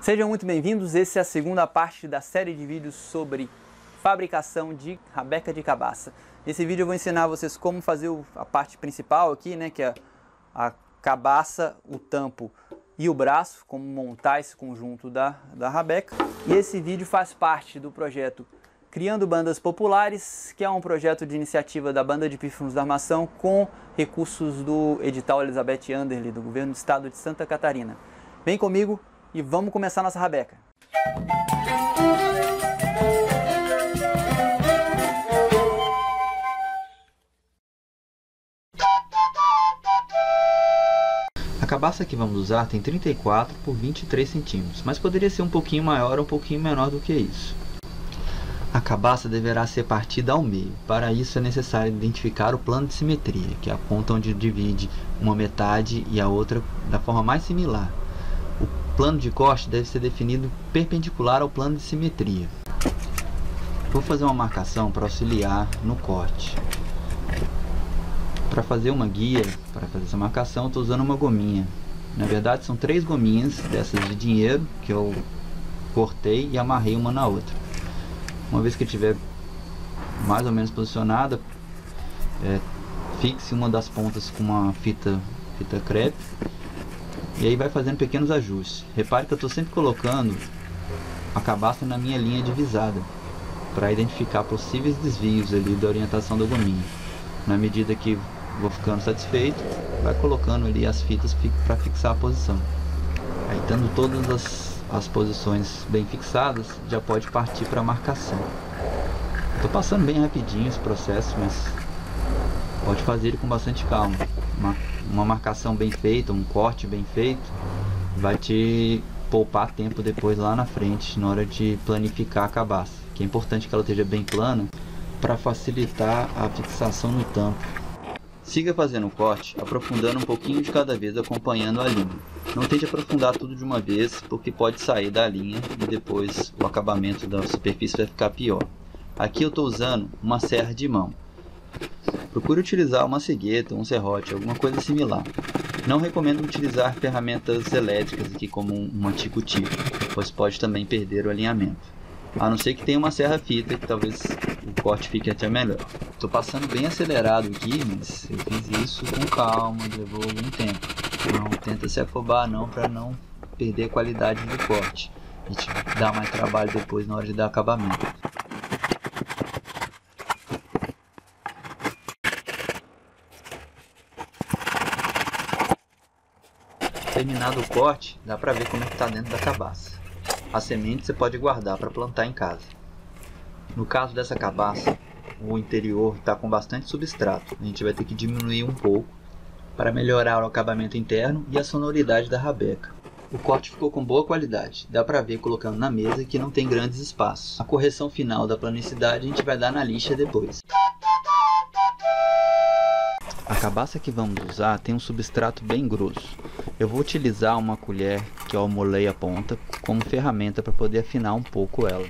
Sejam muito bem-vindos, essa é a segunda parte da série de vídeos sobre fabricação de rabeca de cabaça. Nesse vídeo eu vou ensinar vocês como fazer a parte principal aqui, né, que é a cabaça, o tampo e o braço, como montar esse conjunto da rabeca. E esse vídeo faz parte do projeto Criando Bandas Populares, que é um projeto de iniciativa da Banda de Pífanos da Armação com recursos do edital Elizabeth Anderle, do Governo do Estado de Santa Catarina. Vem comigo e vamos começar nossa rabeca. A cabaça que vamos usar tem 34 por 23 centímetros, mas poderia ser um pouquinho maior ou um pouquinho menor do que isso. A cabaça deverá ser partida ao meio. Para isso é necessário identificar o plano de simetria, que é a ponta onde divide uma metade e a outra da forma mais similar. O plano de corte deve ser definido perpendicular ao plano de simetria. Vou fazer uma marcação para auxiliar no corte. Para fazer uma guia, para fazer essa marcação, eu estou usando uma gominha. Na verdade são 3 gominhas dessas de dinheiro que eu cortei e amarrei uma na outra. Uma vez que estiver mais ou menos posicionada, fixe uma das pontas com uma fita crepe e aí vai fazendo pequenos ajustes. Repare que eu estou sempre colocando a cabaça na minha linha divisada para identificar possíveis desvios ali da orientação da gominha. Na medida que vou ficando satisfeito, vai colocando ali as fitas para fixar a posição. Aí, tendo todas as posições bem fixadas, já pode partir para a marcação. Estou passando bem rapidinho esse processo, mas pode fazer ele com bastante calma. Uma marcação bem feita, um corte bem feito, vai te poupar tempo depois lá na frente, na hora de planificar a cabaça. Que é importante que ela esteja bem plana para facilitar a fixação no tampo. Siga fazendo o corte, aprofundando um pouquinho de cada vez, acompanhando a linha. Não tente aprofundar tudo de uma vez, porque pode sair da linha e depois o acabamento da superfície vai ficar pior. Aqui eu estou usando uma serra de mão. Procure utilizar uma cegueta, um serrote, alguma coisa similar. Não recomendo utilizar ferramentas elétricas aqui como um antico-tipo, pois pode também perder o alinhamento. A não ser que tenha uma serra fita, que talvez o corte fique até melhor. Estou passando bem acelerado aqui, mas eu fiz isso com calma, levou algum tempo. Não tenta se afobar não, para não perder a qualidade do corte. A gente dá mais trabalho depois na hora de dar acabamento. Terminado o corte, dá para ver como é que está dentro da cabaça. A semente você pode guardar para plantar em casa. No caso dessa cabaça, o interior está com bastante substrato. A gente vai ter que diminuir um pouco para melhorar o acabamento interno e a sonoridade da rabeca. O corte ficou com boa qualidade, dá para ver colocando na mesa que não tem grandes espaços. A correção final da planicidade a gente vai dar na lixa depois. A cabaça que vamos usar tem um substrato bem grosso. Eu vou utilizar uma colher que eu amolei a ponta como ferramenta para poder afinar um pouco ela.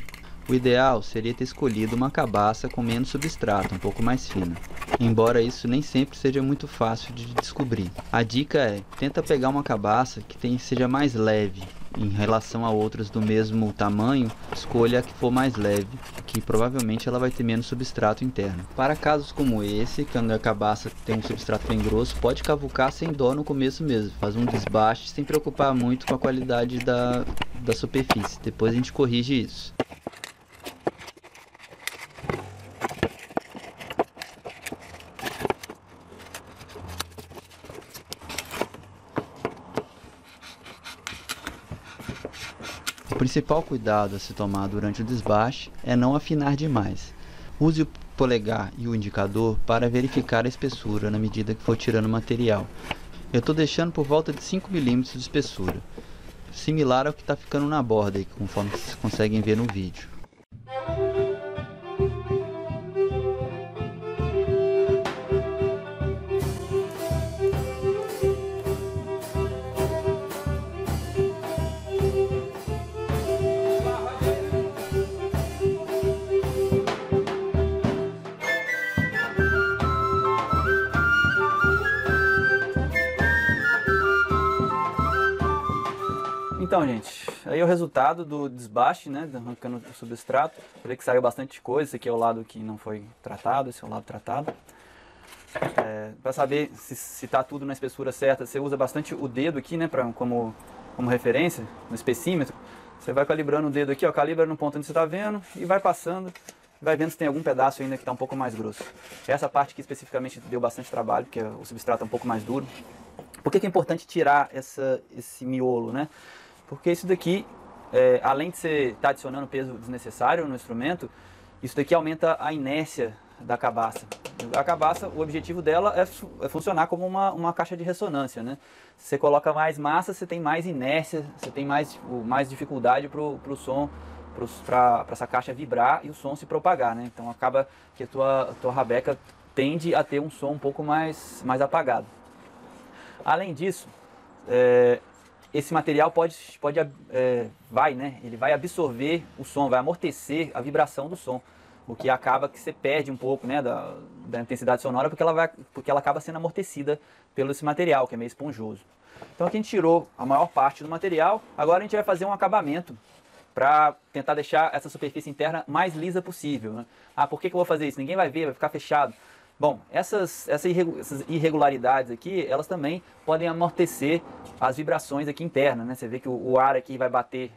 O ideal seria ter escolhido uma cabaça com menos substrato, um pouco mais fina. Embora isso nem sempre seja muito fácil de descobrir. A dica é, tenta pegar uma cabaça que seja mais leve. Em relação a outras do mesmo tamanho, escolha a que for mais leve, que provavelmente ela vai ter menos substrato interno. Para casos como esse, quando a cabaça tem um substrato bem grosso, pode cavucar sem dó no começo mesmo. Faz um desbaste sem preocupar muito com a qualidade da superfície. Depois a gente corrige isso. O principal cuidado a se tomar durante o desbaste é não afinar demais. Use o polegar e o indicador para verificar a espessura na medida que for tirando o material. Eu estou deixando por volta de 5 mm de espessura, similar ao que está ficando na borda, conforme vocês conseguem ver no vídeo. Então, gente, aí é o resultado do desbaste, né, arrancando o substrato. Ver que saiu bastante coisa. Esse aqui é o lado que não foi tratado, esse é o lado tratado. Para saber se está tudo na espessura certa, você usa bastante o dedo aqui, né, como referência, no espessímetro. Você vai calibrando o dedo aqui, ó, calibra no ponto onde você está vendo e vai passando, vai vendo se tem algum pedaço ainda que está um pouco mais grosso. Essa parte aqui especificamente deu bastante trabalho, porque o substrato é um pouco mais duro. Por que é importante tirar esse miolo, né? Porque isso daqui, além de você estar adicionando peso desnecessário no instrumento, isso daqui aumenta a inércia da cabaça. A cabaça, o objetivo dela é funcionar como uma caixa de ressonância, né? Se você coloca mais massa, você tem mais inércia, você tem mais dificuldade para o som, para essa caixa vibrar e o som se propagar, né? Então acaba que a tua rabeca tende a ter um som um pouco mais apagado. Além disso, esse material ele vai absorver o som, vai amortecer a vibração do som. O que acaba que você perde um pouco, né, da intensidade sonora, porque ela acaba sendo amortecida pelo esse material, que é meio esponjoso. Então aqui a gente tirou a maior parte do material, agora a gente vai fazer um acabamento para tentar deixar essa superfície interna mais lisa possível, né? Ah, por que eu vou fazer isso? Ninguém vai ver, vai ficar fechado. Bom, essas irregularidades aqui, elas também podem amortecer as vibrações aqui internas, né? Você vê que o ar aqui vai bater.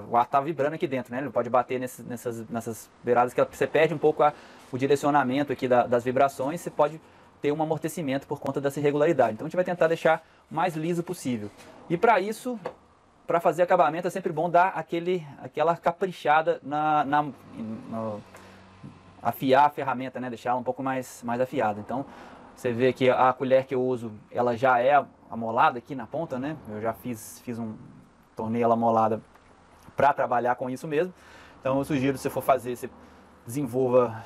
O ar está vibrando aqui dentro, né? Ele pode bater nessas beiradas que você perde um pouco o direcionamento aqui das vibrações, você pode ter um amortecimento por conta dessa irregularidade. Então a gente vai tentar deixar o mais liso possível. E para isso, para fazer acabamento, é sempre bom dar aquela caprichada afiar a ferramenta, né? Deixar ela um pouco mais afiada. Então você vê que a colher que eu uso, ela já é amolada aqui na ponta, né? Eu já tornei ela amolada para trabalhar com isso mesmo. Então eu sugiro, se for fazer, você desenvolva,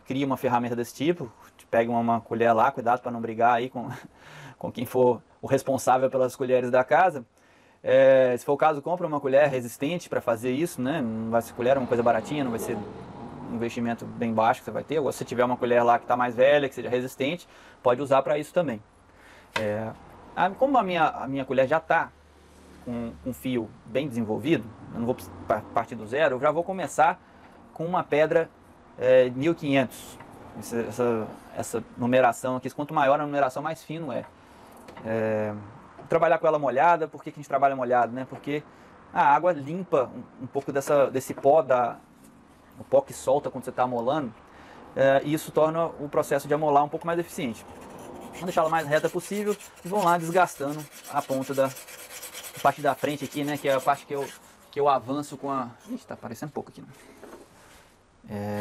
cria uma ferramenta desse tipo, pegue uma colher lá, cuidado para não brigar aí com quem for o responsável pelas colheres da casa. Se for o caso, compra uma colher resistente para fazer isso, né? Não vai ser colher, é uma coisa baratinha, não vai ser um investimento bem baixo que você vai ter. Ou se tiver uma colher lá que está mais velha, que seja resistente, pode usar para isso também. Como a minha colher já está com um fio bem desenvolvido, eu não vou partir do zero, eu já vou começar com uma pedra 1500. Essa numeração aqui, quanto maior a numeração, mais fino é. Trabalhar com ela molhada. Por que a gente trabalha molhado, né? Porque a água limpa um pouco desse pó, o pó que solta quando você está amolando, e isso torna o processo de amolar um pouco mais eficiente. Vamos deixar ela mais reta possível e vamos lá desgastando a ponta da parte da frente aqui, né? Que é a parte que eu avanço com a... Ixi, tá aparecendo um pouco aqui, né?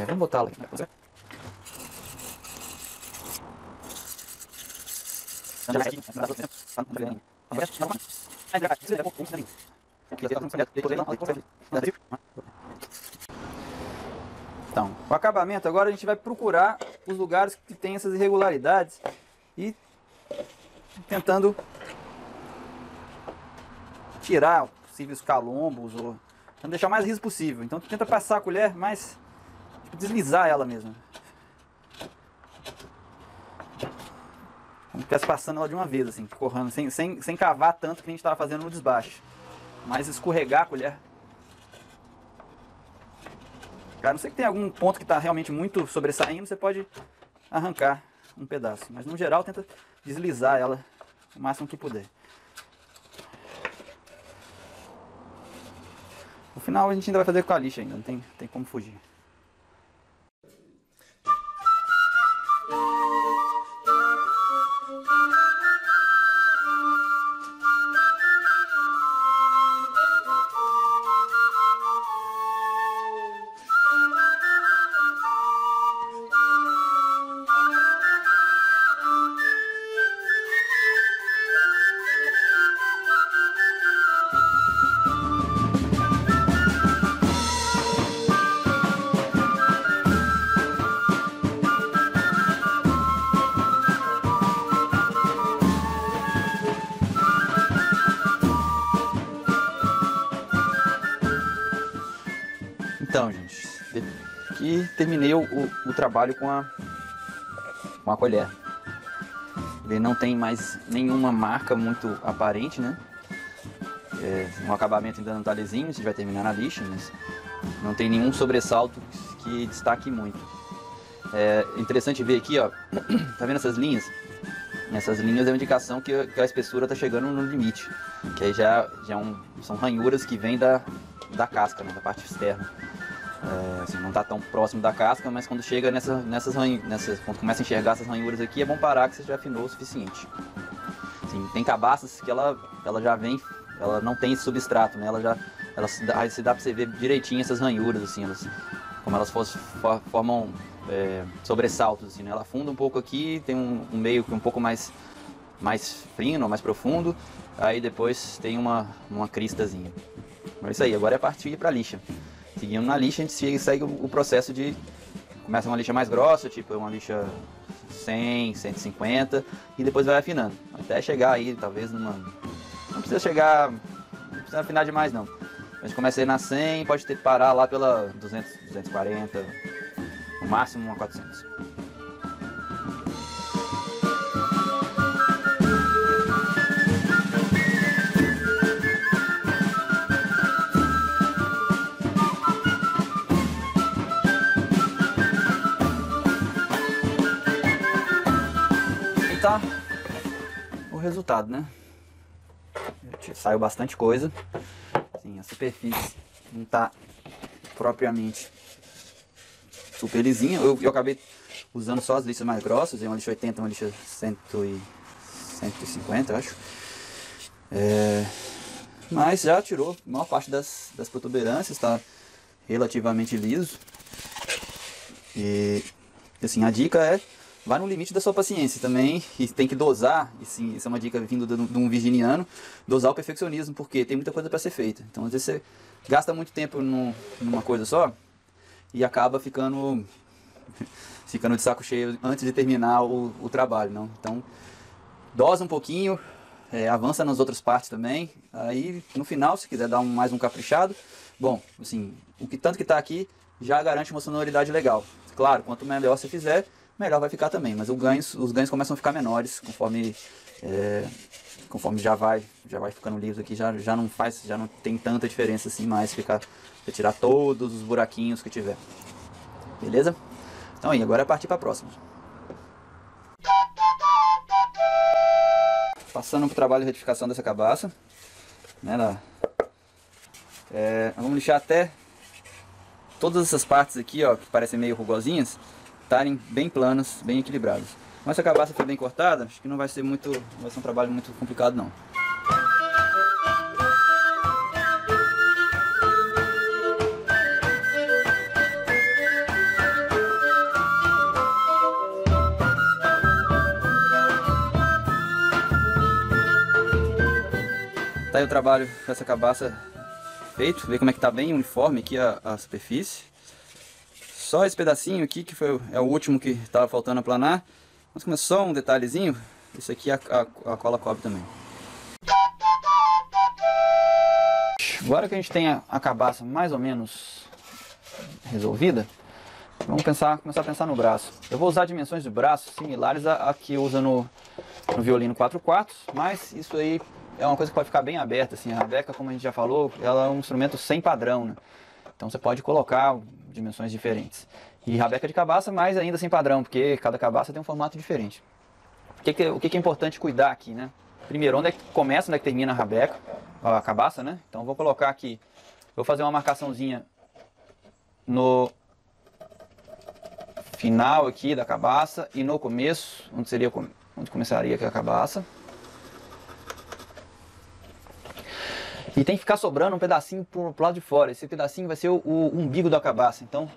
Vamos botar ela aqui, né? Então, o acabamento, agora a gente vai procurar os lugares que tem essas irregularidades e tentando tirar possíveis calombos ou tentando deixar o mais liso possível. Então tenta passar a colher mais, deslizar ela mesmo. Como se estivesse passando ela de uma vez, assim, correndo, sem cavar tanto que a gente estava fazendo no desbaste. Mas escorregar a colher. A não ser que tenha algum ponto que está realmente muito sobressaindo, você pode arrancar um pedaço. Mas no geral tenta deslizar ela o máximo que puder. No final a gente ainda vai fazer com a lixa ainda, não tem como fugir. Então, gente, aqui terminei o trabalho com a colher. Ele não tem mais nenhuma marca muito aparente, né? um acabamento ainda não tá lisinho, a gente vai terminar na lixa, mas não tem nenhum sobressalto que destaque muito. É interessante ver aqui, ó, tá vendo essas linhas? Essas linhas é uma indicação que a espessura está chegando no limite, que aí são ranhuras que vêm da casca, né, da parte externa. Assim, não está tão próximo da casca, mas quando chega quando começa a enxergar essas ranhuras aqui, é bom parar que você já afinou o suficiente. Assim, tem cabaças que ela já vem, ela não tem esse substrato, né, se dá para você ver direitinho essas ranhuras, assim, como elas formam sobressaltos, assim, né? Ela afunda um pouco aqui, tem um meio que um pouco mais fino, mais profundo, aí depois tem uma cristazinha. É isso aí, agora é partir para a lixa. Seguindo na lixa, a gente segue o processo de... Começa uma lixa mais grossa, tipo uma lixa 100, 150, e depois vai afinando, até chegar aí, talvez numa... Não precisa afinar demais não. A gente começa aí na 100, pode ter que parar lá pela 200, 240, no máximo uma 400. E tá o resultado, né? Saiu bastante coisa. Assim, a superfície não tá propriamente super lisinha. Eu acabei usando só as lixas mais grossas, uma lixa 80, uma lixa 150, eu acho. Mas já tirou a maior parte das protuberâncias, está relativamente liso. E assim, a dica é, vai no limite da sua paciência também, e tem que dosar, e sim, isso é uma dica vindo de um virginiano, dosar o perfeccionismo, porque tem muita coisa para ser feita. Então às vezes você gasta muito tempo numa coisa só, e acaba ficando de saco cheio antes de terminar o trabalho, não? Então, dosa um pouquinho, avança nas outras partes também, aí no final, se quiser dar mais um caprichado, bom, assim, tanto que está aqui já garante uma sonoridade legal. Claro, quanto melhor você fizer, melhor vai ficar também, mas os ganhos começam a ficar menores conforme já vai ficando liso aqui, já não tem tanta diferença assim mais, você tirar todos os buraquinhos que tiver. Beleza? Então aí, agora é partir para a próxima. Passando para o trabalho de retificação dessa cabaça, né, vamos lixar até todas essas partes aqui, ó, que parecem meio rugosinhas, estarem bem planas, bem equilibradas. Mas se a cabaça for bem cortada, acho que não vai ser um trabalho muito complicado não. Tá aí o trabalho dessa cabaça feito, ver como é que tá bem uniforme aqui a superfície. Só esse pedacinho aqui que é o último que estava faltando aplanar, mas como é só um detalhezinho, isso aqui a cola cobre também. Agora que a gente tem a cabaça mais ou menos resolvida, vamos começar a pensar no braço. Eu vou usar dimensões de braço similares a que usa no violino 4/4, mas isso aí é uma coisa que pode ficar bem aberta, assim. A rabeca, como a gente já falou, ela é um instrumento sem padrão, né? Então você pode colocar dimensões diferentes. E rabeca de cabaça, mais ainda sem padrão, porque cada cabaça tem um formato diferente. O que é importante cuidar aqui, né? Primeiro, onde é que começa, onde é que termina a rabeca, a cabaça, né? Então eu vou colocar aqui, vou fazer uma marcaçãozinha no final aqui da cabaça e no começo, onde começaria aqui a cabaça. E tem que ficar sobrando um pedacinho pro lado de fora. Esse pedacinho vai ser o umbigo da cabaça. Então,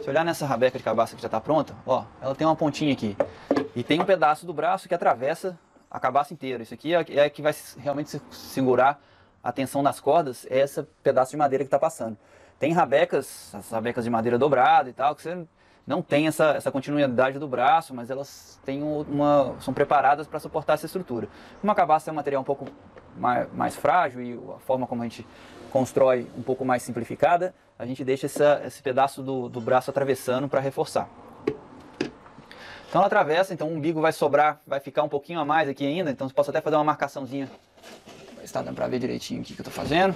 se olhar nessa rabeca de cabaça que já está pronta, ó, ela tem uma pontinha aqui. E tem um pedaço do braço que atravessa a cabaça inteira. Isso aqui é que vai realmente segurar a tensão das cordas, é esse pedaço de madeira que está passando. Tem rabecas, as rabecas de madeira dobrada e tal, que você não tem essa continuidade do braço, mas elas são preparadas para suportar essa estrutura. Uma cabaça é um material um pouco mais frágil e a forma como a gente constrói um pouco mais simplificada, a gente deixa esse pedaço do braço atravessando para reforçar. Então ela atravessa, então o umbigo vai sobrar, vai ficar um pouquinho a mais aqui ainda, então você pode até fazer uma marcaçãozinha se tá dando pra ver direitinho o que eu tô fazendo.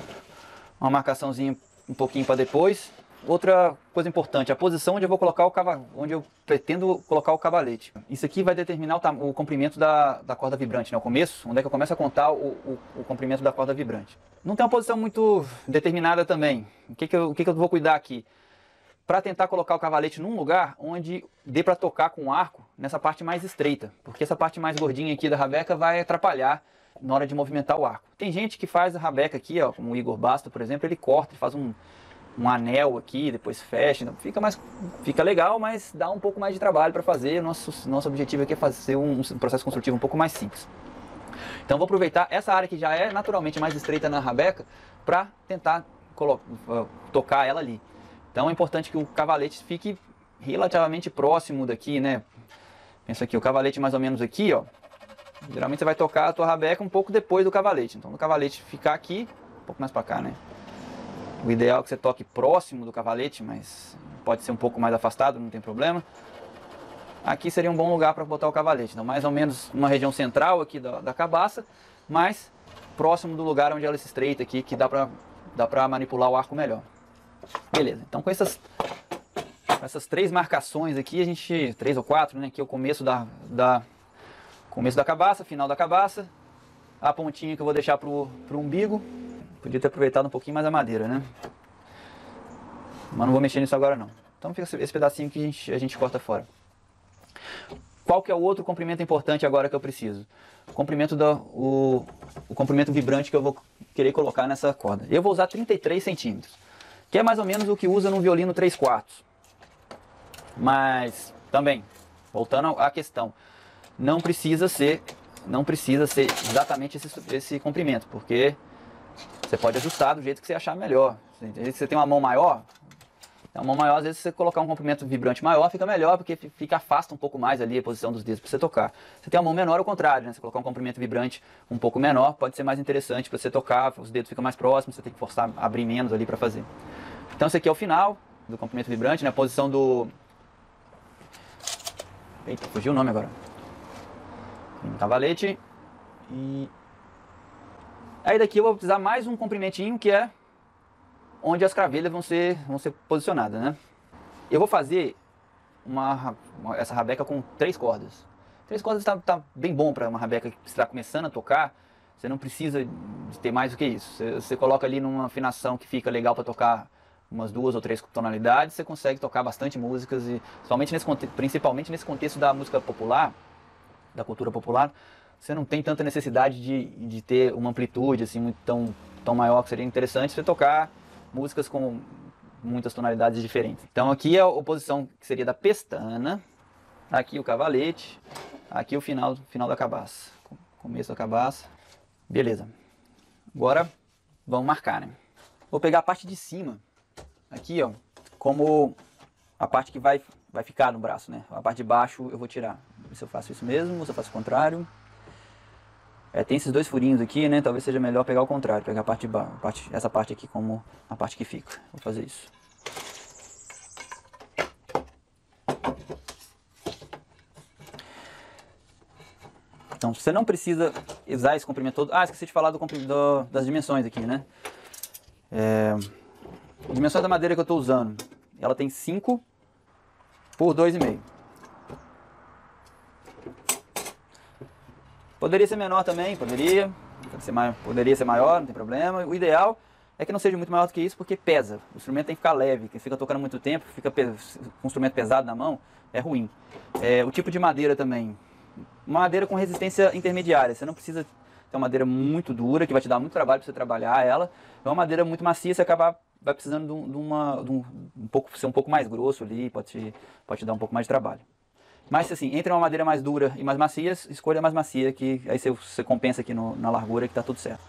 Uma marcaçãozinha um pouquinho para depois. Outra coisa importante, a posição onde eu vou colocar onde eu pretendo colocar o cavalete. Isso aqui vai determinar o comprimento da corda vibrante, né? O começo, onde é que eu começo a contar o comprimento da corda vibrante. Não tem uma posição muito determinada também. O que eu vou cuidar aqui? Para tentar colocar o cavalete num lugar onde dê para tocar com o arco nessa parte mais estreita, porque essa parte mais gordinha aqui da rabeca vai atrapalhar na hora de movimentar o arco. Tem gente que faz a rabeca aqui, ó, como o Igor Basta, por exemplo, ele corta, ele faz um anel aqui, depois fecha, então fica legal, mas dá um pouco mais de trabalho para fazer. Nosso objetivo aqui é fazer um processo construtivo um pouco mais simples. Então vou aproveitar essa área que já é naturalmente mais estreita na rabeca para tentar tocar ela ali. Então é importante que o cavalete fique relativamente próximo daqui, né? Pensa aqui, o cavalete mais ou menos aqui, ó. Geralmente você vai tocar a tua rabeca um pouco depois do cavalete. Então o cavalete ficar aqui, um pouco mais para cá, né? O ideal é que você toque próximo do cavalete, mas pode ser um pouco mais afastado, não tem problema. Aqui seria um bom lugar para botar o cavalete. Então mais ou menos uma região central aqui da cabaça, mas próximo do lugar onde ela se estreita aqui, que dá para manipular o arco melhor. Beleza, então com essas 3 marcações aqui, 3 ou 4, né? Aqui é o começo começo da cabaça, final da cabaça, a pontinha que eu vou deixar pro umbigo. Podia ter aproveitado um pouquinho mais a madeira, né? Mas não vou mexer nisso agora não. Então fica esse pedacinho que a gente corta fora. Qual que é o outro comprimento importante agora que eu preciso? O comprimento vibrante que eu vou querer colocar nessa corda. Eu vou usar 33 centímetros, que é mais ou menos o que usa no violino 3/4. Mas também, voltando à questão, não precisa ser exatamente esse comprimento, porque você pode ajustar do jeito que você achar melhor. Se você tem uma mão maior, às vezes você colocar um comprimento vibrante maior fica melhor, porque afasta um pouco mais ali a posição dos dedos para você tocar. Se tem uma mão menor, ao contrário, né? Você colocar um comprimento vibrante um pouco menor, pode ser mais interessante para você tocar, os dedos ficam mais próximos, você tem que forçar, abrir menos ali para fazer. Então esse aqui é o final do comprimento vibrante, né? A posição do... Eita, fugiu o nome agora. Cavalete. E aí daqui eu vou precisar mais um comprimentinho, que é onde as cravelhas vão ser posicionadas, né? Eu vou fazer essa rabeca com 3 cordas. 3 cordas tá bem bom para uma rabeca que está começando a tocar. Você não precisa de ter mais do que isso. Você coloca ali numa afinação que fica legal para tocar umas 2 ou 3 tonalidades, você consegue tocar bastante músicas, e principalmente nesse contexto da música popular, da cultura popular, você não tem tanta necessidade de ter uma amplitude assim tão maior, que seria interessante você tocar músicas com muitas tonalidades diferentes. Então aqui é a posição que seria da pestana, aqui o cavalete, aqui o final da cabaça, começo da cabaça. Beleza. Agora vamos marcar, né? Vou pegar a parte de cima, aqui ó, como a parte que vai ficar no braço, né? A parte de baixo eu vou tirar. Se eu faço isso mesmo ou se eu faço o contrário. Tem esses 2 furinhos aqui, né? Talvez seja melhor pegar o contrário, pegar a parte de baixo, essa parte aqui como a parte que fica. Vou fazer isso. Então você não precisa usar esse comprimento todo. Ah, esqueci de falar das dimensões aqui, né? A dimensão da madeira que eu estou usando, ela tem 5 por 2,5. Poderia ser menor também, poderia ser maior, não tem problema. O ideal é que não seja muito maior do que isso, porque pesa. O instrumento tem que ficar leve. Quem fica tocando muito tempo, fica com um instrumento pesado na mão, é ruim. O tipo de madeira também. Uma madeira com resistência intermediária. Você não precisa ter uma madeira muito dura, que vai te dar muito trabalho para você trabalhar ela. É uma madeira muito macia, você vai precisando ser um pouco mais grosso ali, pode te dar um pouco mais de trabalho. Mas assim, entre uma madeira mais dura e mais macia, escolha a mais macia, que aí você compensa aqui na largura, que está tudo certo.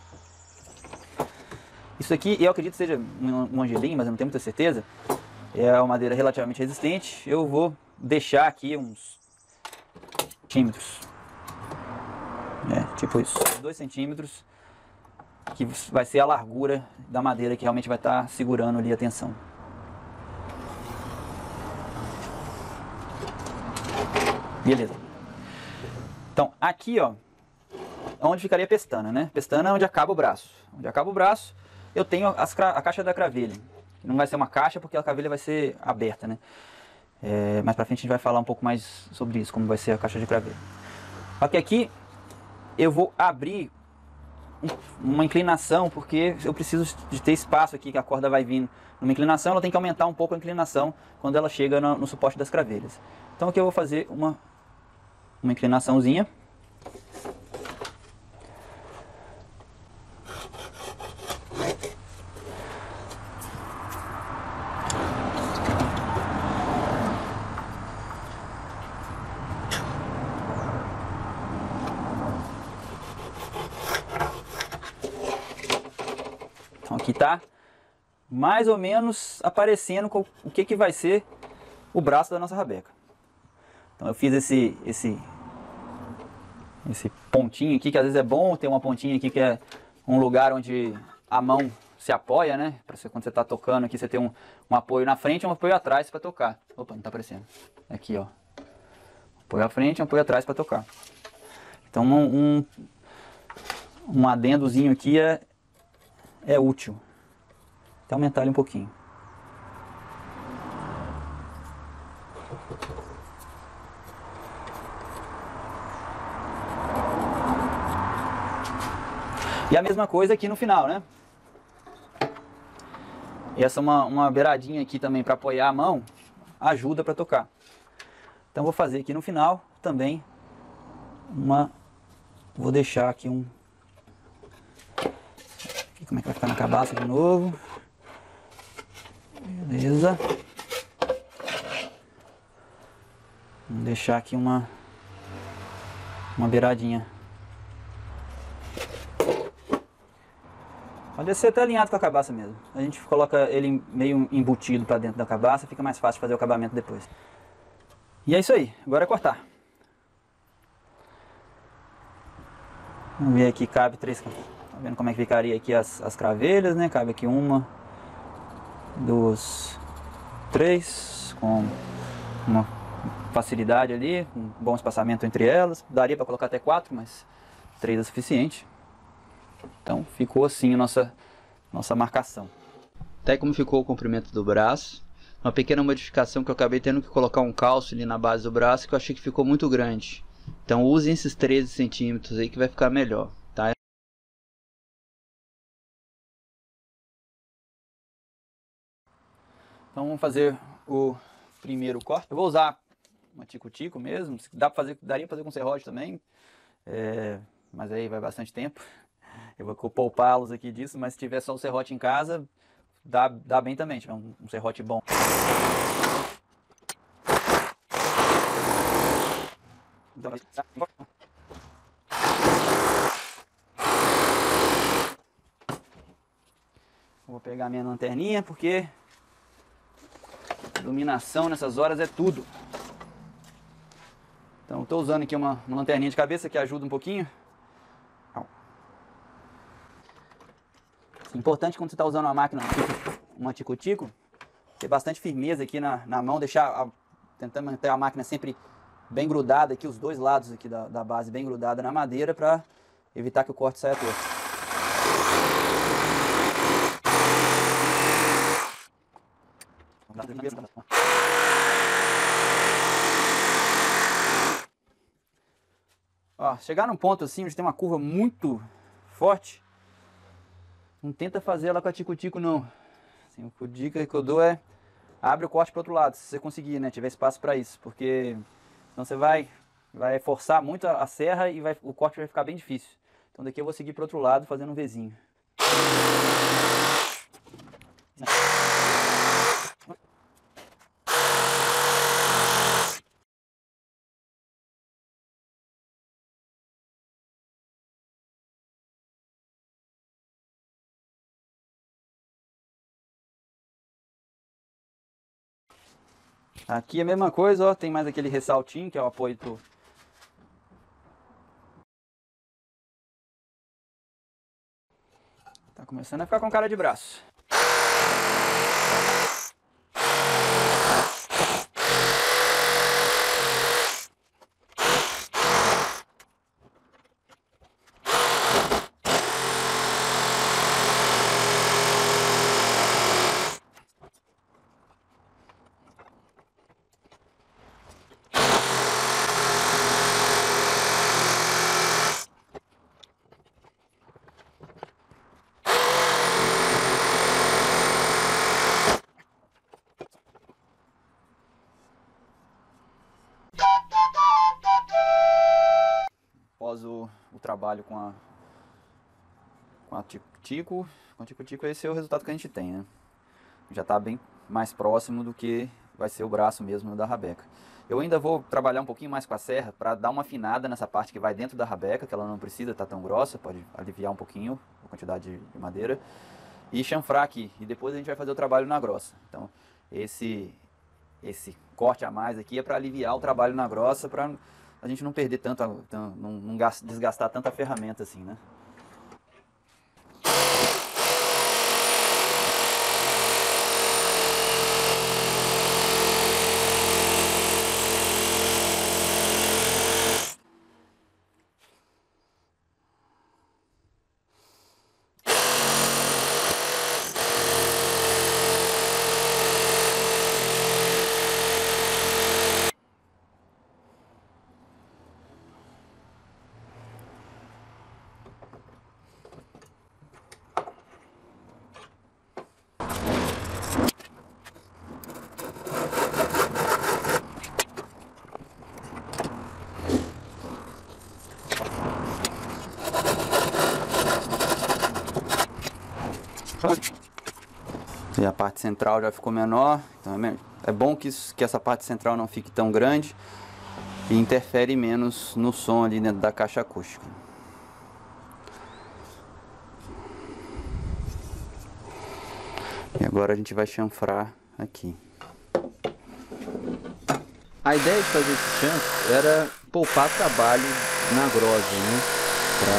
Isso aqui, eu acredito que seja um angelim, mas eu não tenho muita certeza. É uma madeira relativamente resistente. Eu vou deixar aqui uns centímetros. Tipo isso, 2 centímetros, que vai ser a largura da madeira que realmente vai estar segurando ali a tensão. Beleza. Então, aqui ó, onde ficaria a pestana, né? Pestana é onde acaba o braço. Onde acaba o braço, eu tenho a caixa da cravelha. Não vai ser uma caixa porque a cravelha vai ser aberta, né? Mais pra frente a gente vai falar um pouco mais sobre isso, como vai ser a caixa de cravelha. Só que aqui eu vou abrir uma inclinação, porque eu preciso de ter espaço aqui, que a corda vai vindo numa inclinação, ela tem que aumentar um pouco a inclinação quando ela chega no suporte das cravelhas. Então aqui eu vou fazer uma inclinaçãozinha. Então aqui tá mais ou menos aparecendo o que vai ser o braço da nossa rabeca. Então eu fiz esse pontinho aqui, que às vezes é bom ter uma pontinha aqui que é um lugar onde a mão se apoia, né? Para você, quando você está tocando aqui, você tem um apoio na frente e um apoio atrás para tocar. Opa, não está aparecendo. Aqui, ó. Apoio à frente e um apoio atrás para tocar. Então um adendozinho aqui é útil. Até aumentar ele um pouquinho. E a mesma coisa aqui no final, né? E essa é uma beiradinha aqui também para apoiar a mão, ajuda para tocar. Então vou fazer aqui no final também vou deixar aqui como é que vai ficar na cabaça de novo. Beleza. Vamos deixar aqui uma beiradinha. Pode ser até alinhado com a cabaça mesmo. A gente coloca ele meio embutido para dentro da cabaça, fica mais fácil fazer o acabamento depois. E é isso aí, agora é cortar. Vamos ver aqui, cabe 3. Tá vendo como é que ficaria aqui as cravelhas, né? Cabe aqui 1, 2, 3, com uma facilidade ali, um bom espaçamento entre elas. Daria para colocar até 4, mas 3 é suficiente. Então ficou assim a nossa marcação. Tá aí como ficou o comprimento do braço. Uma pequena modificação que eu acabei tendo que colocar um calço ali na base do braço, que eu achei que ficou muito grande. Então usem esses 13 centímetros aí que vai ficar melhor, tá? Então vamos fazer o primeiro corte. Eu vou usar uma tico-tico mesmo. Daria para fazer com serrote também, mas aí vai bastante tempo. Eu vou poupá-los aqui disso, mas se tiver só o serrote em casa, dá bem também, tiver um serrote bom. Vou pegar minha lanterninha, porque iluminação nessas horas é tudo. Então estou usando aqui uma lanterninha de cabeça que ajuda um pouquinho. Importante quando você está usando uma máquina, uma tico-tico, ter bastante firmeza aqui na mão, tentando manter a máquina sempre bem grudada aqui, os dois lados aqui da base bem grudada na madeira, para evitar que o corte saia torto. Ó, chegar num ponto assim, onde tem uma curva muito forte, não tenta fazer ela com a tico-tico não. Assim, a dica que eu dou é abre o corte para o outro lado, se você conseguir, né, tiver espaço para isso, porque senão você vai forçar muito a serra e o corte vai ficar bem difícil. Então daqui eu vou seguir para o outro lado fazendo um Vzinho. Aqui é a mesma coisa, ó, tem mais aquele ressaltinho que é o apoio do... Tá começando a ficar com cara de braço. trabalho com a tico-tico. Com a tico-tico esse é o resultado que a gente tem, né? Já está bem mais próximo do que vai ser o braço mesmo da rabeca. Eu ainda vou trabalhar um pouquinho mais com a serra para dar uma afinada nessa parte que vai dentro da rabeca, que ela não precisa estar tão grossa, pode aliviar um pouquinho a quantidade de madeira. E chanfrar aqui, e depois a gente vai fazer o trabalho na grossa. Então esse corte a mais aqui é para aliviar o trabalho na grossa, para a gente não perder tanto, não desgastar tanta ferramenta assim, né? E a parte central já ficou menor, então é bom que essa parte central não fique tão grande e interfere menos no som ali dentro da caixa acústica. E agora a gente vai chanfrar aqui. A ideia de fazer esse chanfro era poupar trabalho na grosa, né? Para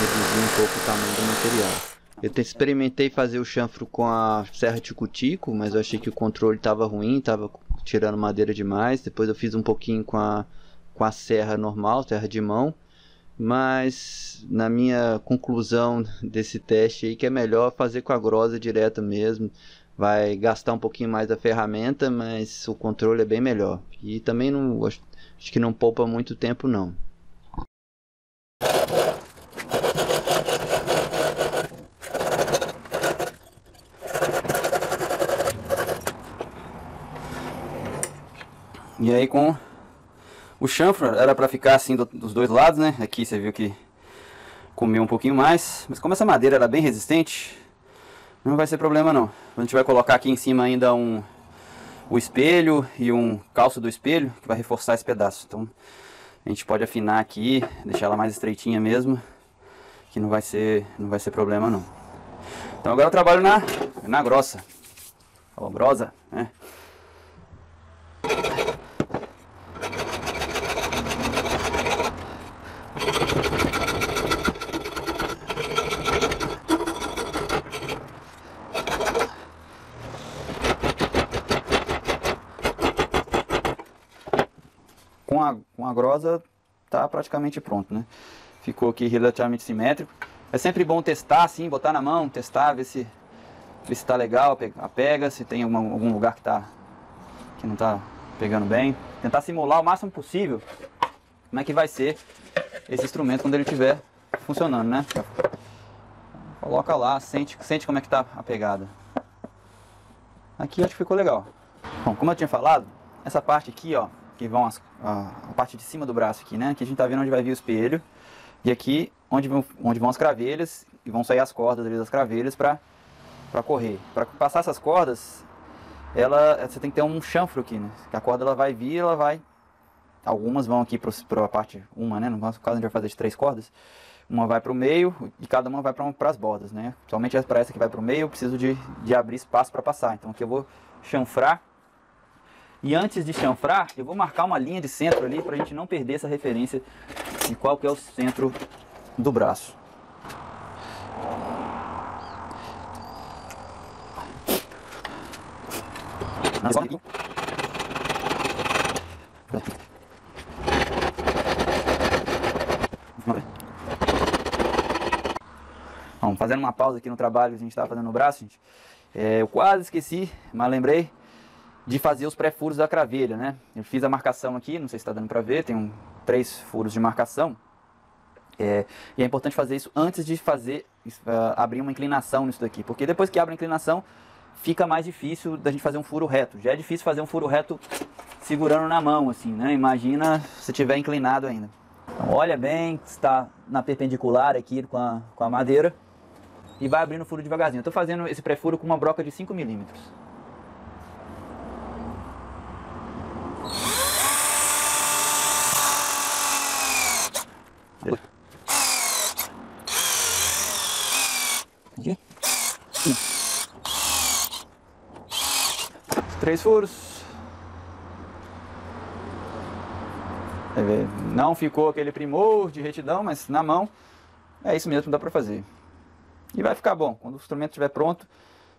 reduzir um pouco o tamanho do material. Eu experimentei fazer o chanfro com a serra tico-tico, mas eu achei que o controle estava ruim, estava tirando madeira demais. Depois eu fiz um pouquinho com a serra normal, serra de mão. Mas na minha conclusão desse teste aí, que é melhor fazer com a grosa direto mesmo. Vai gastar um pouquinho mais da ferramenta, mas o controle é bem melhor. E também acho que não poupa muito tempo não. E aí com o chanfro era para ficar assim dos dois lados, né? Aqui você viu que comeu um pouquinho mais, mas como essa madeira era bem resistente, não vai ser problema não. A gente vai colocar aqui em cima ainda o espelho e um calço do espelho que vai reforçar esse pedaço. Então a gente pode afinar aqui, deixar ela mais estreitinha mesmo, que não vai ser problema não. Então agora eu trabalho na grossa, ou grossa, né? Com a grosa tá praticamente pronto, né? Ficou aqui relativamente simétrico. É sempre bom testar assim, botar na mão, testar, ver se tá legal a pega, se tem algum lugar que não tá pegando bem. Tentar simular o máximo possível como é que vai ser esse instrumento quando ele estiver funcionando, né? Coloca lá, sente como é que tá a pegada. Aqui acho que ficou legal. Bom, como eu tinha falado, essa parte aqui, ó, que vão a parte de cima do braço aqui, né? Aqui a gente tá vendo onde vai vir o espelho. E aqui onde vão as cravelhas e vão sair as cordas ali das cravelhas para correr. Para passar essas cordas, você tem que ter um chanfro aqui, né? Que a corda ela vai vir, algumas vão aqui para a parte né? No nosso caso a gente vai fazer de 3 cordas. Uma vai para o meio e cada uma vai para as bordas, né? Somente para essa que vai para o meio eu preciso de abrir espaço para passar. Então aqui eu vou chanfrar. E antes de chanfrar, eu vou marcar uma linha de centro ali para a gente não perder essa referência de qual que é o centro do braço. Vamos fazendo uma pausa aqui no trabalho que a gente estava fazendo no braço, gente. Eu quase esqueci, mas lembrei de fazer os pré-furos da cravelha, né? Eu fiz a marcação aqui, não sei se está dando para ver, tem 3 furos de marcação. E é importante fazer isso antes de abrir uma inclinação nisso daqui, porque depois que abre a inclinação, fica mais difícil da gente fazer um furo reto. Já é difícil fazer um furo reto segurando na mão, assim, né? Imagina se tiver inclinado ainda. Então, olha bem se está na perpendicular aqui com a madeira e vai abrindo o furo devagarzinho. Eu estou fazendo esse pré-furo com uma broca de 5 milímetros. Aqui. 3 furos. Não ficou aquele primor de retidão, mas na mão é isso mesmo que dá pra fazer. E vai ficar bom. Quando o instrumento estiver pronto,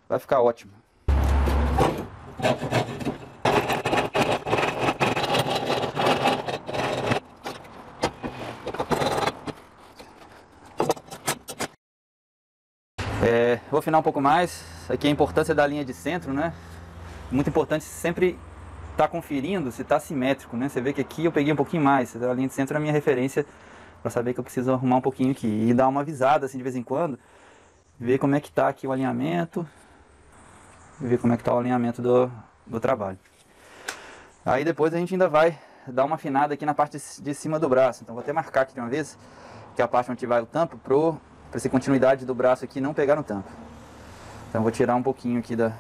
vai ficar ótimo. Vou afinar um pouco mais. Aqui a importância da linha de centro, né? Muito importante sempre estar conferindo se está simétrico, né? Você vê que aqui eu peguei um pouquinho mais. A linha de centro é a minha referência para saber que eu preciso arrumar um pouquinho aqui. E dar uma avisada assim de vez em quando. Ver como é que está aqui o alinhamento. Ver como é que está o alinhamento do trabalho. Aí depois a gente ainda vai dar uma afinada aqui na parte de cima do braço. Então vou até marcar aqui de uma vez, que é a parte onde vai o tampo, para essa continuidade do braço aqui não pegar no tampo. Então vou tirar um pouquinho aqui da...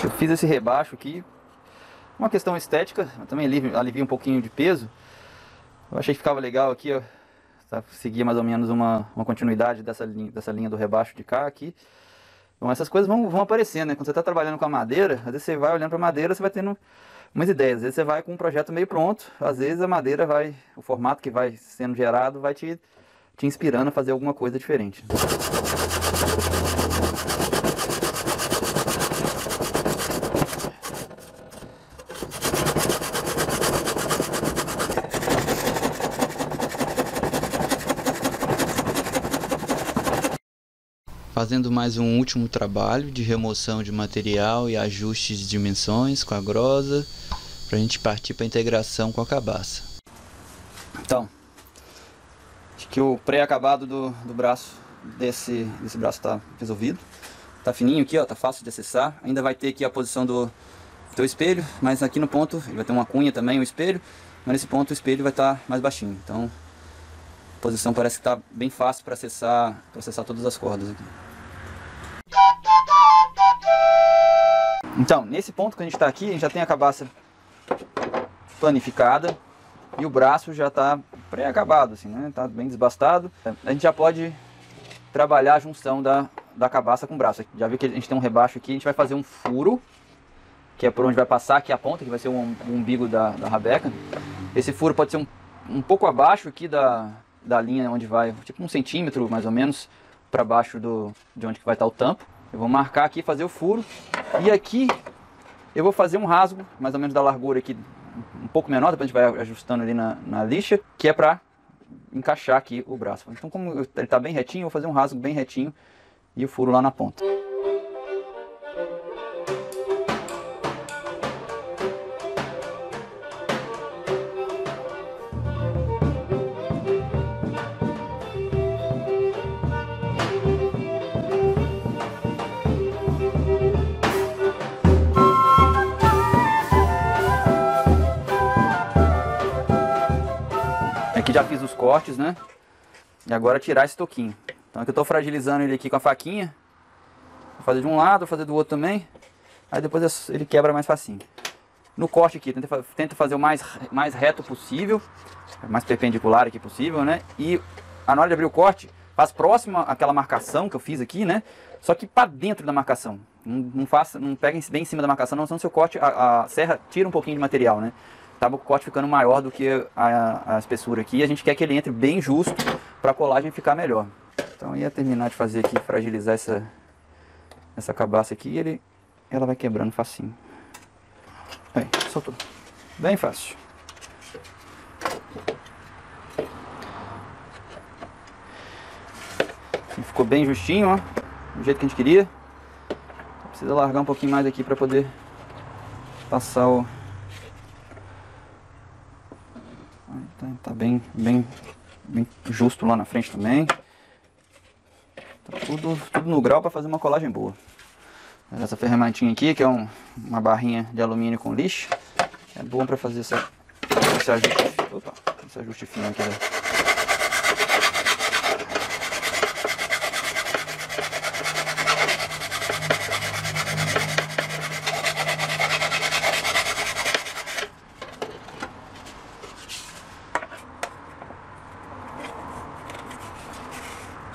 Eu fiz esse rebaixo aqui, uma questão estética, também alivia um pouquinho de peso. Eu achei que ficava legal aqui, ó, seguia mais ou menos uma continuidade dessa linha do rebaixo de cá aqui. Então essas coisas vão aparecendo, né? Quando você está trabalhando com a madeira, às vezes você vai olhando para a madeira, você vai tendo umas ideias. Às vezes você vai com um projeto meio pronto, às vezes a madeira o formato que vai sendo gerado vai te inspirando a fazer alguma coisa diferente. Fazendo mais um último trabalho de remoção de material e ajustes de dimensões com a grosa, para a gente partir para a integração com a cabaça. Então, acho que o pré-acabado do braço, desse braço está resolvido. Tá fininho aqui, ó, tá fácil de acessar. Ainda vai ter aqui a posição do teu espelho, mas aqui no ponto ele vai ter uma cunha também, o espelho, mas nesse ponto o espelho vai estar mais baixinho. Então, a posição parece que está bem fácil para acessar todas as cordas aqui. Então, nesse ponto que a gente está aqui, a gente já tem a cabaça planificada e o braço já está pré-acabado, assim, né? Tá bem desbastado. A gente já pode trabalhar a junção da cabaça com o braço. Já viu que a gente tem um rebaixo aqui, a gente vai fazer um furo, que é por onde vai passar aqui a ponta, que vai ser o umbigo da rabeca. Esse furo pode ser um pouco abaixo aqui da linha onde vai, tipo 1 centímetro mais ou menos, para baixo de onde que vai estar o tampo. Eu vou marcar aqui, fazer o furo, e aqui eu vou fazer um rasgo, mais ou menos da largura aqui, um pouco menor, depois a gente vai ajustando ali na lixa, que é para encaixar aqui o braço. Então como ele está bem retinho, eu vou fazer um rasgo bem retinho e o furo lá na ponta. Aqui já fiz os cortes, né? E agora tirar esse toquinho. Então aqui eu estou fragilizando ele aqui com a faquinha. Vou fazer de um lado, vou fazer do outro também. Aí depois ele quebra mais facinho. No corte aqui, tenta fazer o mais reto possível. Mais perpendicular aqui possível, né? E na hora de abrir o corte, faz próximo àquela marcação que eu fiz aqui, né? Só que para dentro da marcação. Não pega bem em cima da marcação, não, senão seu corte, a serra tira um pouquinho de material, né? Acaba o corte ficando maior do que a espessura aqui. E a gente quer que ele entre bem justo para a colagem ficar melhor. Então ia terminar de fazer aqui, fragilizar essa cabaça aqui e ela vai quebrando facinho. Aí, soltou. Bem fácil. ficou bem justinho, ó, do jeito que a gente queria. Precisa largar um pouquinho mais aqui para poder passar o... Tá bem justo lá na frente também. Tá tudo no grau para fazer uma colagem boa. Essa ferramentinha aqui, que é uma barrinha de alumínio com lixo, é bom para fazer esse ajuste fino aqui.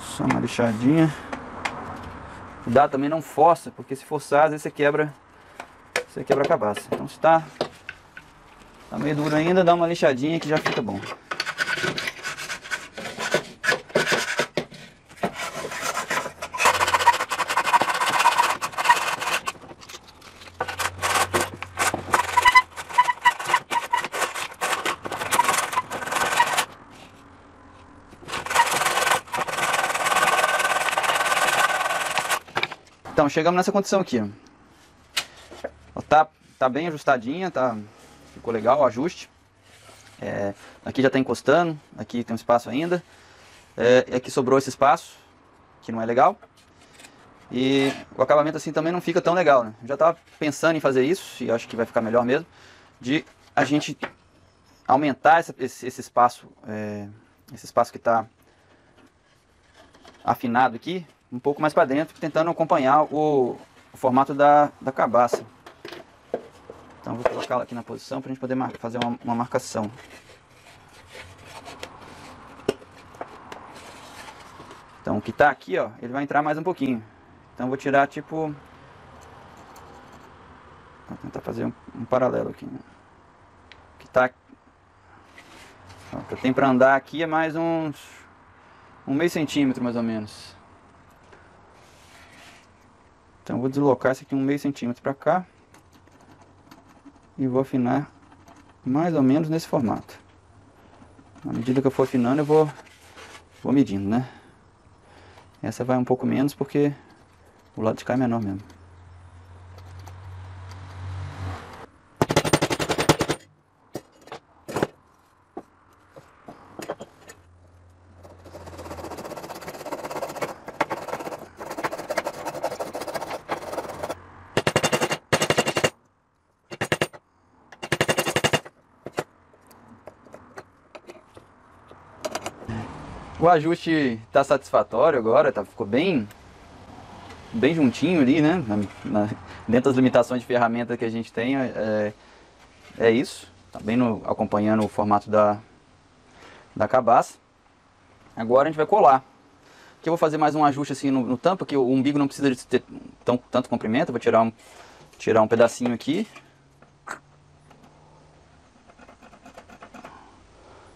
Só uma lixadinha. Cuidado também, não força, porque se forçar, às vezes você quebra a cabaça. Então se tá meio duro ainda, dá uma lixadinha que já fica bom. Então chegamos nessa condição aqui, ó. Tá bem ajustadinha, ficou legal o ajuste. Aqui já está encostando, aqui tem um espaço ainda. Aqui sobrou esse espaço, que não é legal. E o acabamento assim também não fica tão legal, né? Eu já estava pensando em fazer isso, e acho que vai ficar melhor mesmo, de a gente aumentar esse espaço, esse espaço que está afinado aqui, um pouco mais para dentro, tentando acompanhar o formato da cabaça. Então vou colocá-la aqui na posição para a gente poder fazer uma marcação. Então o que está aqui, ó, ele vai entrar mais um pouquinho. Então vou tirar tipo... Vou tentar fazer um paralelo aqui, né? O que está... O que eu tenho para andar aqui é mais um meio centímetro mais ou menos. Então eu vou deslocar esse aqui um meio centímetro para cá. E vou afinar mais ou menos nesse formato. À medida que eu for afinando, eu vou medindo, né? Essa vai um pouco menos porque o lado de cá é menor mesmo. O ajuste está satisfatório agora, ficou bem juntinho ali, né? Dentro das limitações de ferramenta que a gente tem, é isso. Está bem acompanhando o formato da cabaça. Agora a gente vai colar. Aqui eu vou fazer mais um ajuste assim no tampo, que o umbigo não precisa de ter tanto comprimento. Eu vou tirar um pedacinho aqui.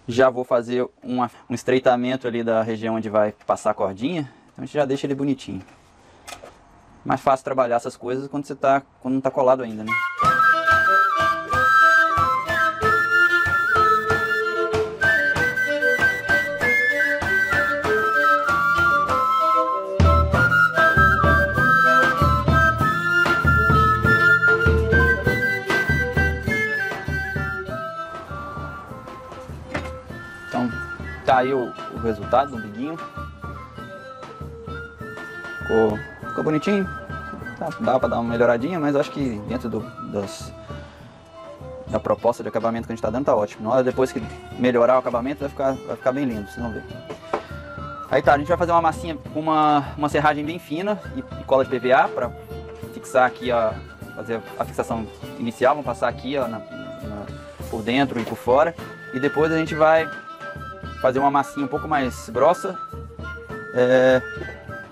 Já vou fazer um estreitamento ali da região onde vai passar a cordinha. Então a gente já deixa ele bonitinho. Mais fácil trabalhar essas coisas quando não está colado ainda, né? Então tá aí o resultado do umbiguinho. Ficou bonitinho. Dá pra dar uma melhoradinha, mas acho que dentro da proposta de acabamento que a gente tá dando tá ótimo. Na hora depois que melhorar o acabamento vai ficar bem lindo, vocês vão ver. Aí tá, a gente vai fazer uma massinha com uma serragem bem fina e cola de PVA para fixar aqui, ó, fazer a fixação inicial. Vamos passar aqui, ó, por dentro e por fora. E depois a gente vai fazer uma massinha um pouco mais grossa.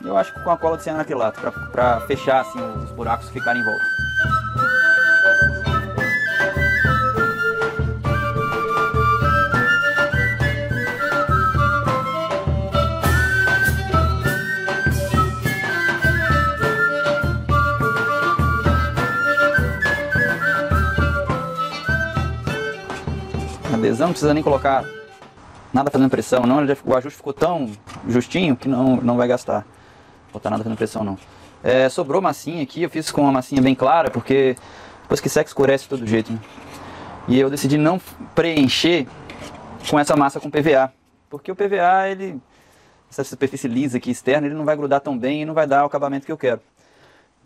Eu acho que com a cola de cianacrilato, para fechar assim, os buracos que ficarem em volta. Adesão, não precisa nem colocar nada fazendo pressão, não. O ajuste ficou tão justinho que não vai gastar. botar nada fazendo pressão não. Sobrou massinha aqui, eu fiz com uma massinha bem clara, porque depois que seca escurece de todo jeito, né? E eu decidi não preencher com essa massa com PVA, porque o PVA, essa superfície lisa aqui externa, ele não vai grudar tão bem e não vai dar o acabamento que eu quero.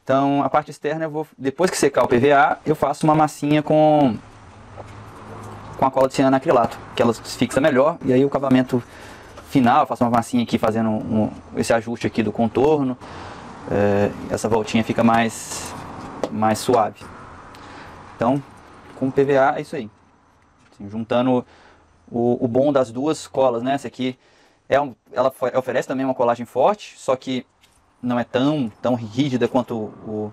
Então a parte externa, depois que secar o PVA, eu faço uma massinha com a cola de cianoacrilato, que ela fixa melhor, e aí o acabamento final, eu faço uma massinha aqui fazendo esse ajuste aqui do contorno, essa voltinha fica mais suave. Então, com o PVA é isso aí, assim, juntando o bom das duas colas, né? Essa aqui ela oferece também uma colagem forte, só que não é tão rígida quanto o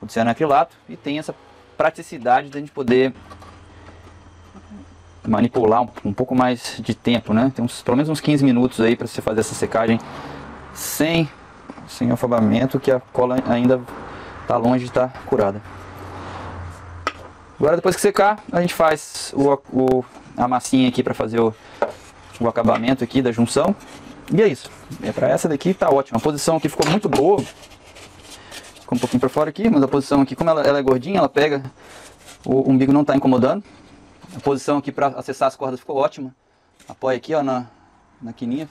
de cianoacrilato, e tem essa praticidade de a gente poder manipular um pouco mais de tempo, né? Tem pelo menos uns 15 minutos aí para você fazer essa secagem sem alfabamento, que a cola ainda está longe de estar curada. Agora, depois que secar, a gente faz a massinha aqui para fazer o acabamento aqui da junção. E é isso. Para essa daqui tá ótima. A posição aqui ficou muito boa. Ficou um pouquinho para fora aqui, mas a posição aqui, como ela é gordinha, ela pega, o umbigo não está incomodando. A posição aqui para acessar as cordas ficou ótima. Apoia aqui, ó, na quininha.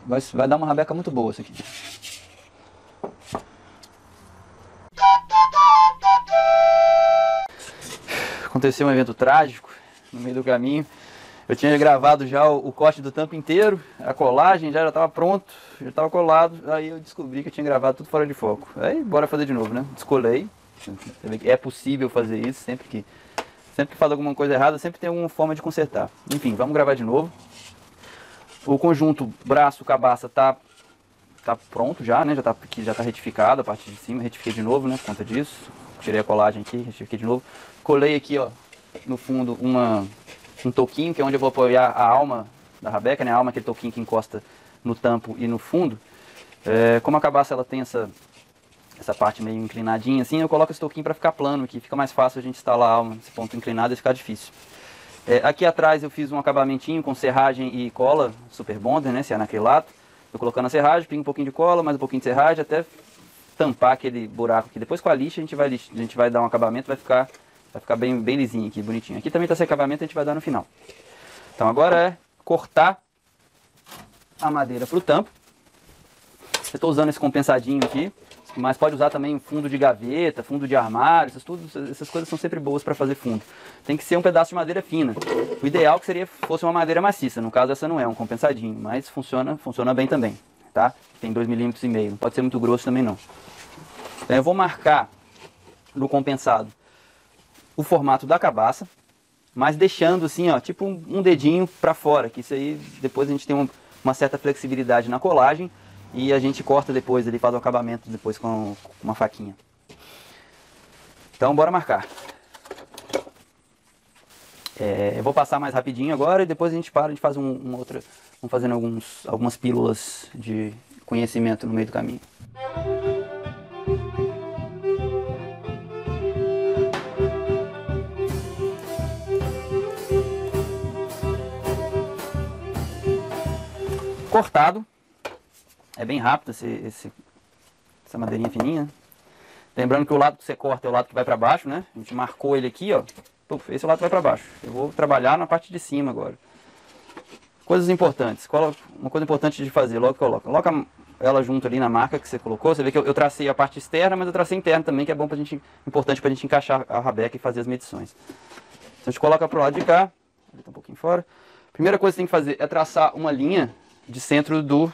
Vai dar uma rabeca muito boa isso aqui. Aconteceu um evento trágico no meio do caminho. Eu tinha gravado já o corte do tampo inteiro, a colagem já estava pronto, já estava colado. Aí eu descobri que eu tinha gravado tudo fora de foco. Aí bora fazer de novo, né? Descolei. É possível fazer isso, sempre que faz alguma coisa errada, sempre tem alguma forma de consertar. Enfim, vamos gravar de novo. O conjunto braço, cabaça tá pronto já, né? Já tá retificado a parte de cima, retifiquei de novo, né? Por conta disso. Tirei a colagem aqui, retifiquei de novo. Colei aqui, ó, no fundo um toquinho, que é onde eu vou apoiar a alma da rabeca, né? A alma é aquele toquinho que encosta no tampo e no fundo. Como a cabaça ela tem essa parte meio inclinadinha assim, eu coloco esse toquinho para ficar plano aqui, fica mais fácil a gente instalar a alma nesse ponto inclinado e ficar difícil. Aqui atrás eu fiz um acabamentinho com serragem e cola Super Bonder, né? Cianoacrilato. Eu colocando a serragem, pingo um pouquinho de cola, mais um pouquinho de serragem, até tampar aquele buraco aqui. Depois com a lixa a gente vai dar um acabamento, vai ficar bem lisinho aqui, bonitinho. Aqui também está sem acabamento, a gente vai dar no final. Então agora é cortar a madeira para o tampo. Eu estou usando esse compensadinho aqui, mas pode usar também fundo de gaveta, fundo de armário, essas coisas são sempre boas para fazer fundo. Tem que ser um pedaço de madeira fina. O ideal que fosse uma madeira maciça, no caso essa não é, um compensadinho, mas funciona bem também, tá? Tem 2,5 mm, não pode ser muito grosso também não. Então eu vou marcar no compensado o formato da cabaça, mas deixando assim, ó, tipo um dedinho para fora, que isso aí depois a gente tem uma certa flexibilidade na colagem e a gente corta depois, ele faz o acabamento depois com uma faquinha. Então bora marcar. Eu vou passar mais rapidinho agora e depois a gente faz vamos fazendo algumas pílulas de conhecimento no meio do caminho. Cortado, é bem rápido essa madeirinha fininha. Lembrando que o lado que você corta é o lado que vai para baixo, né? A gente marcou ele aqui, ó. Esse é o lado que vai para baixo. Eu vou trabalhar na parte de cima agora. Coisas importantes. Uma coisa importante de fazer, logo coloca ela junto ali na marca que você colocou. Você vê que eu tracei a parte externa, mas eu tracei interna também, que é bom importante pra gente encaixar a rabeca e fazer as medições. Então a gente coloca pro lado de cá, ele tá um pouquinho fora. Primeira coisa que você tem que fazer é traçar uma linha de centro do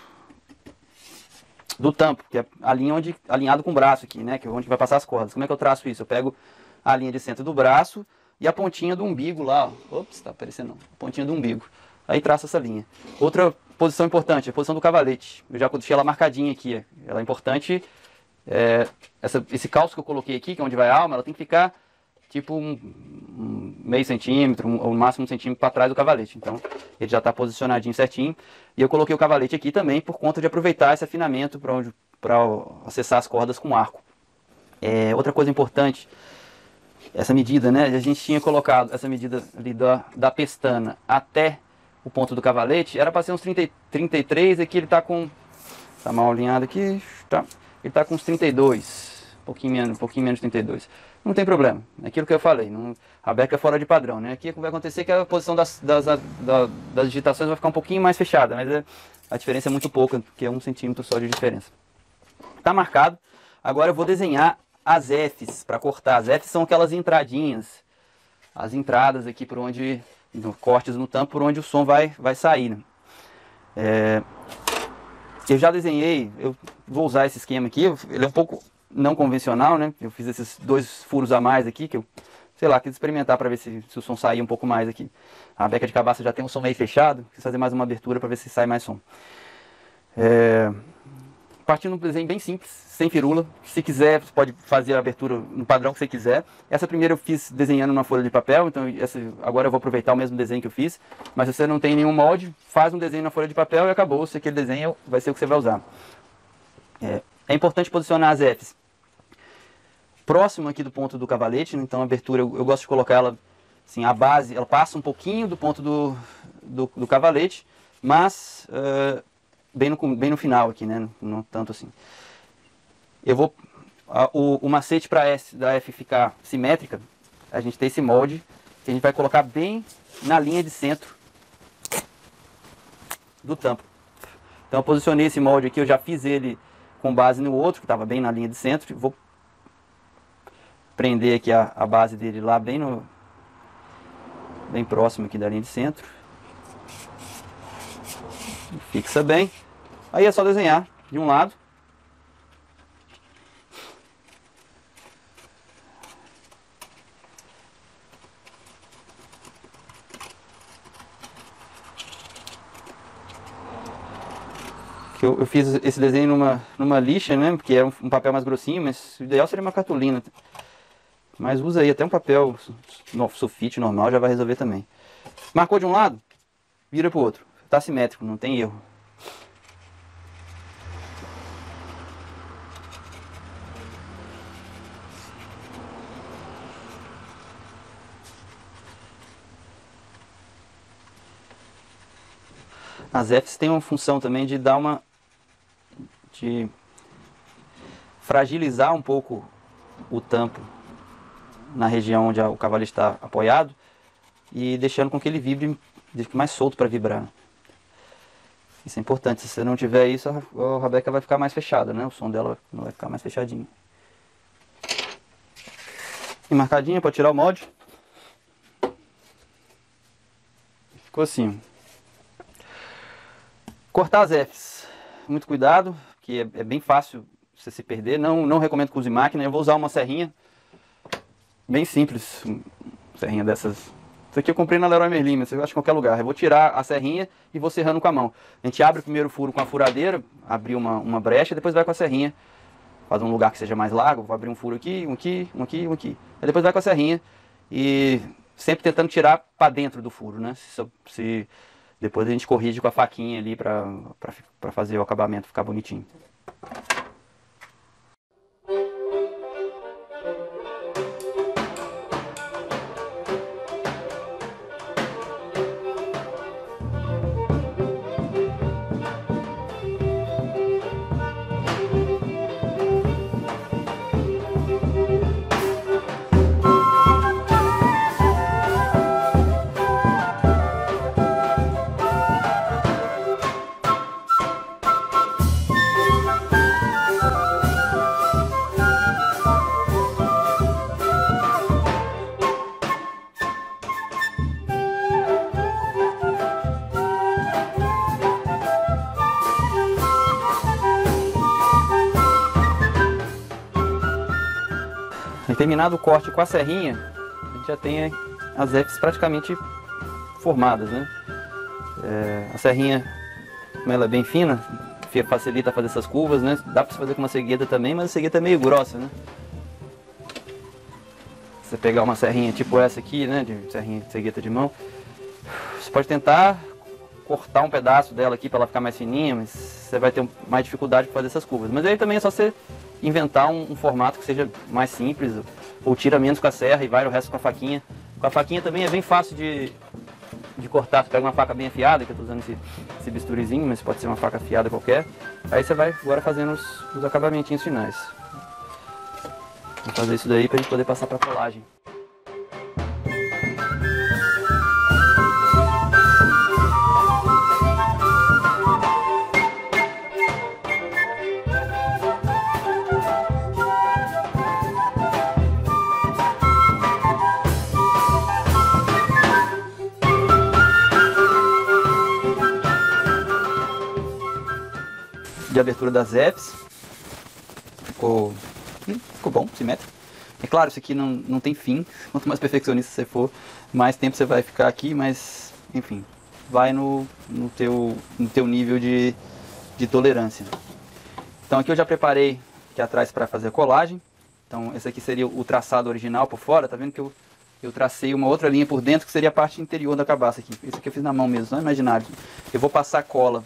tampo, que é a linha alinhado com o braço aqui, né, que é onde vai passar as cordas. Como é que eu traço isso? Eu pego a linha de centro do braço e a pontinha do umbigo lá, ó. Ops, tá aparecendo não. A pontinha do umbigo. Aí traço essa linha. Outra posição importante, a posição do cavalete. Eu já deixei ela marcadinha aqui. Ela é importante. Esse calço que eu coloquei aqui, que é onde vai a alma, ela tem que ficar tipo meio centímetro, ou no máximo 1 centímetro para trás do cavalete. Então ele já está posicionadinho certinho. E eu coloquei o cavalete aqui também por conta de aproveitar esse afinamento para acessar as cordas com arco. Outra coisa importante, essa medida, né? A gente tinha colocado essa medida ali da pestana até o ponto do cavalete, era para ser uns 33, aqui ele está com Tá mal alinhado aqui, tá. Ele tá com uns 32, um pouquinho menos de 32. Não tem problema, é aquilo que eu falei, a beca é fora de padrão, né? Aqui vai acontecer que a posição das digitações vai ficar um pouquinho mais fechada, mas a diferença é muito pouca, porque é 1 centímetro só de diferença. Tá marcado, agora eu vou desenhar as Fs para cortar. As Fs são aquelas entradinhas, as entradas aqui por onde, cortes no tampo, por onde o som vai sair, né? Eu já desenhei, eu vou usar esse esquema aqui, ele é um pouco não convencional, né? Eu fiz esses 2 furos a mais aqui, que eu, sei lá, quis experimentar para ver se o som saía um pouco mais aqui. A beca de cabaça já tem um som meio fechado, quis fazer mais uma abertura para ver se sai mais som. Partindo de um desenho bem simples, sem firula. Se quiser, você pode fazer a abertura no padrão que você quiser. Essa primeira eu fiz desenhando numa folha de papel, então agora eu vou aproveitar o mesmo desenho que eu fiz. Mas se você não tem nenhum molde, faz um desenho na folha de papel e acabou. Se aquele desenho vai ser o que você vai usar. É importante posicionar as Fs próximo aqui do ponto do cavalete, né? Então a abertura eu gosto de colocar ela assim, a base, ela passa um pouquinho do ponto do cavalete, mas bem no final aqui, né? Não tanto assim. Eu vou o macete para da F ficar simétrica, a gente tem esse molde que a gente vai colocar bem na linha de centro do tampo. Então eu posicionei esse molde aqui, eu já fiz ele com base no outro, que estava bem na linha de centro. Vou prender aqui a base dele lá bem próximo aqui da linha de centro. Fixa bem. Aí é só desenhar de um lado. Eu fiz esse desenho numa lixa, né? Porque é um papel mais grossinho, mas o ideal seria uma cartolina. Mas usa aí até um papel sulfite normal, já vai resolver também. Marcou de um lado, vira para o outro. Tá simétrico, não tem erro. As Fs têm uma função também de dar de fragilizar um pouco o tampo na região onde o cavalo está apoiado e deixando com que ele vibre, fique mais solto para vibrar. Isso é importante. Se você não tiver isso, a rabeca vai ficar mais fechada, né? O som dela não vai ficar mais fechadinho. E marcadinha para tirar o molde. Ficou assim. Cortar as Fs. Muito cuidado, que é bem fácil você se perder. Não recomendo que use máquina. Eu vou usar uma serrinha bem simples, serrinha dessas. Isso aqui eu comprei na Leroy Merlin, mas você acha em qualquer lugar. Eu vou tirar a serrinha e vou serrando com a mão. A gente abre o primeiro furo com a furadeira, abrir uma brecha, depois vai com a serrinha. Faz um lugar que seja mais largo, vou abrir um furo aqui, um aqui, um aqui, um aqui. Aí depois vai com a serrinha e sempre tentando tirar para dentro do furo, né? Se depois a gente corrige com a faquinha ali para fazer o acabamento ficar bonitinho. Terminado o corte com a serrinha, a gente já tem as Fs praticamente formadas, né? A serrinha, como ela é bem fina, facilita fazer essas curvas, né? Dá para fazer com uma cegueta também, mas a cegueta é meio grossa, né? Você pegar uma serrinha tipo essa aqui, né? De cegueta de mão, você pode tentar cortar um pedaço dela aqui para ela ficar mais fininha, mas você vai ter mais dificuldade para fazer essas curvas. Mas aí também é só você inventar um formato que seja mais simples, ou tira menos com a serra e vai o resto com a faquinha. Com a faquinha também é bem fácil de de cortar. Você pega uma faca bem afiada, que eu estou usando esse bisturizinho, mas pode ser uma faca afiada qualquer. Aí você vai agora fazendo os acabamentinhos finais. Vou fazer isso daí para a gente poder passar para colagem. De abertura das Fs, ficou bom, simétrico. É claro, isso aqui não tem fim, quanto mais perfeccionista você for, mais tempo você vai ficar aqui, mas enfim, vai no teu nível de tolerância. Então aqui eu já preparei aqui atrás para fazer a colagem. Então esse aqui seria o traçado original por fora, tá vendo que eu tracei uma outra linha por dentro que seria a parte interior da cabaça aqui. Esse aqui eu fiz na mão mesmo, não é imaginário. Eu vou passar cola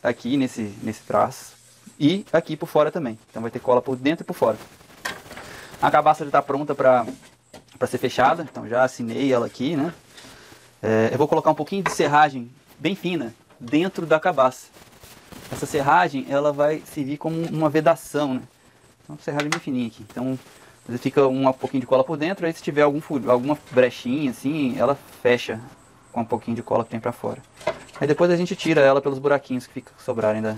aqui nesse traço e aqui por fora também. Então vai ter cola por dentro e por fora. A cabaça já está pronta para ser fechada, então já assinei ela aqui, né? Eu vou colocar um pouquinho de serragem bem fina dentro da cabaça. Essa serragem ela vai servir como uma vedação, né? Então serragem bem fininha aqui. Então fica um pouquinho de cola por dentro, aí se tiver alguma brechinha assim, ela fecha com um pouquinho de cola que tem para fora. Aí depois a gente tira ela pelos buraquinhos que sobrarem da...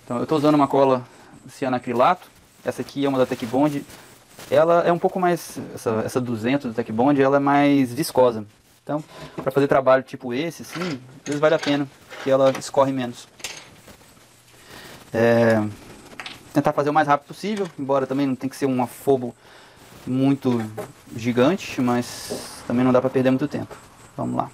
Então eu estou usando uma cola cianacrilato. Essa aqui é uma da Tec Bond. Ela é um pouco mais... Essa 200 da Tec Bond, ela é mais viscosa. Então, para fazer trabalho tipo esse, assim, às vezes vale a pena, porque ela escorre menos. Tentar fazer o mais rápido possível, embora também não tem que ser um afobo muito gigante, mas também não dá para perder muito tempo. Vamos lá.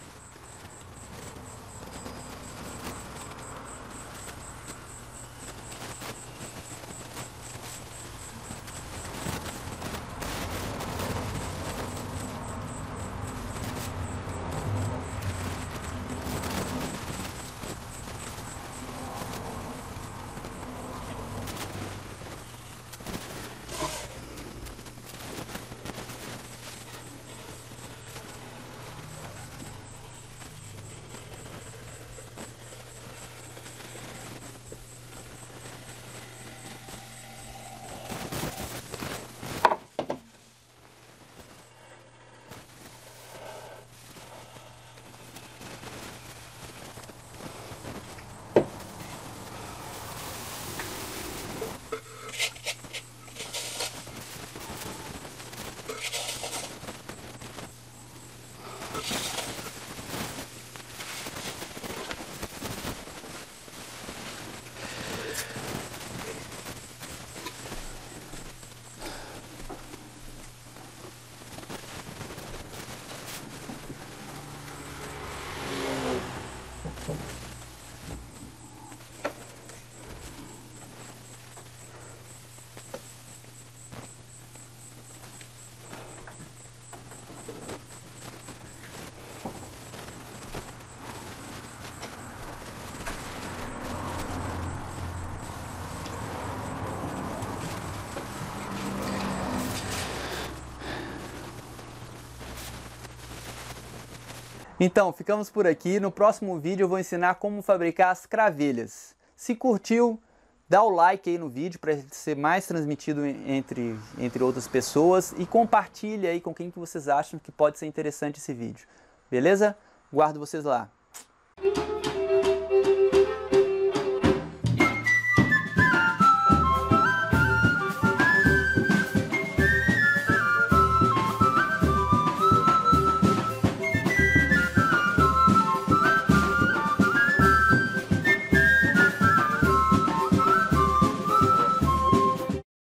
Então, ficamos por aqui. No próximo vídeo eu vou ensinar como fabricar as cravelhas. Se curtiu, dá o like aí no vídeo para ser mais transmitido entre outras pessoas e compartilha aí com quem que vocês acham que pode ser interessante esse vídeo. Beleza? Guardo vocês lá.